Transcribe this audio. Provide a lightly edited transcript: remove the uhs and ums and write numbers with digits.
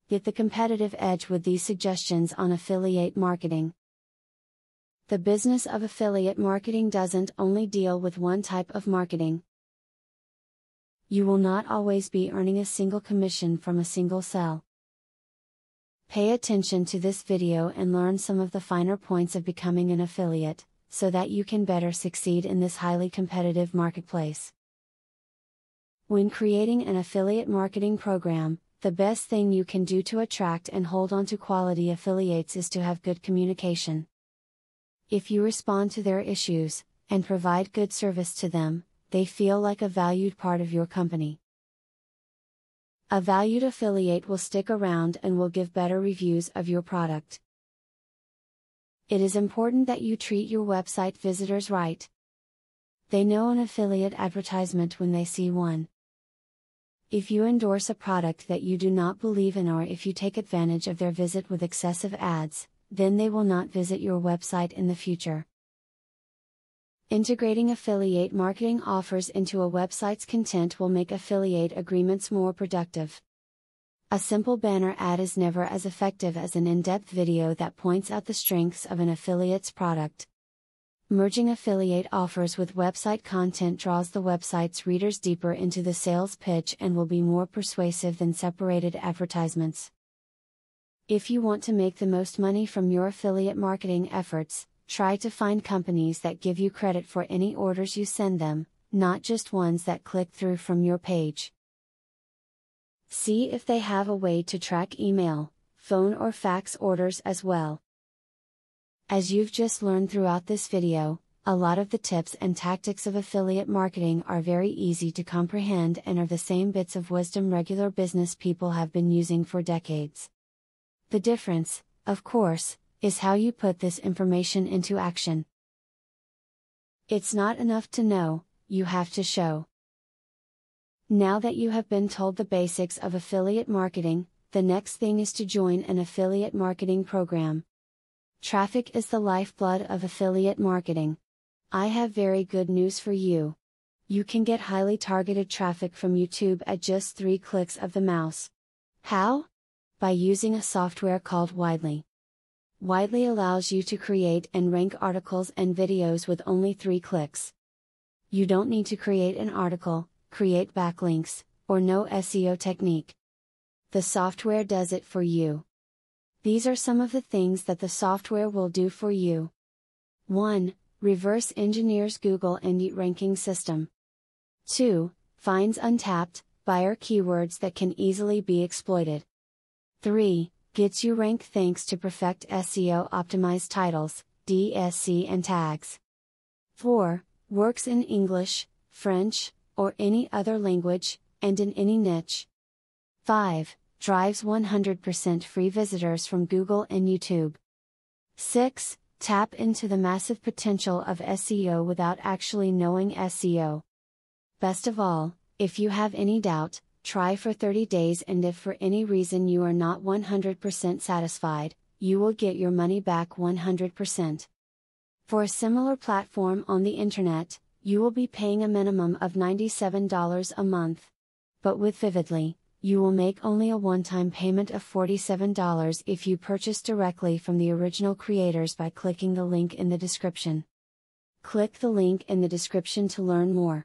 Get the competitive edge with these suggestions on affiliate marketing. The business of affiliate marketing doesn't only deal with one type of marketing. You will not always be earning a single commission from a single sale. Pay attention to this video and learn some of the finer points of becoming an affiliate, so that you can better succeed in this highly competitive marketplace. When creating an affiliate marketing program, the best thing you can do to attract and hold on to quality affiliates is to have good communication. If you respond to their issues, and provide good service to them, they feel like a valued part of your company. A valued affiliate will stick around and will give better reviews of your product. It is important that you treat your website visitors right. They know an affiliate advertisement when they see one. If you endorse a product that you do not believe in, or if you take advantage of their visit with excessive ads, then they will not visit your website in the future. Integrating affiliate marketing offers into a website's content will make affiliate agreements more productive. A simple banner ad is never as effective as an in-depth video that points out the strengths of an affiliate's product. Merging affiliate offers with website content draws the website's readers deeper into the sales pitch and will be more persuasive than separated advertisements. If you want to make the most money from your affiliate marketing efforts, try to find companies that give you credit for any orders you send them, not just ones that click through from your page. See if they have a way to track email, phone or fax orders as well. As you've just learned throughout this video, a lot of the tips and tactics of affiliate marketing are very easy to comprehend and are the same bits of wisdom regular business people have been using for decades. The difference, of course, is how you put this information into action. It's not enough to know, you have to show. Now that you have been told the basics of affiliate marketing, the next thing is to join an affiliate marketing program. Traffic is the lifeblood of affiliate marketing. I have very good news for you. You can get highly targeted traffic from YouTube at just 3 clicks of the mouse. How? By using a software called Widely. Widely allows you to create and rank articles and videos with only 3 clicks. You don't need to create an article, create backlinks, or know SEO technique. The software does it for you. These are some of the things that the software will do for you. 1. Reverse engineers Google Indie ranking system. 2. Finds untapped, buyer keywords that can easily be exploited. 3. Gets you ranked thanks to perfect SEO optimized titles, DSC and tags. 4. Works in English, French, or any other language, and in any niche. 5. Drives 100% free visitors from Google and YouTube. 6. Tap into the massive potential of SEO without actually knowing SEO. Best of all, if you have any doubt, try for 30 days, and if for any reason you are not 100% satisfied, you will get your money back 100%. For a similar platform on the internet, you will be paying a minimum of $97 a month. But with Vividly, you will make only a one-time payment of $47 if you purchase directly from the original creators by clicking the link in the description. Click the link in the description to learn more.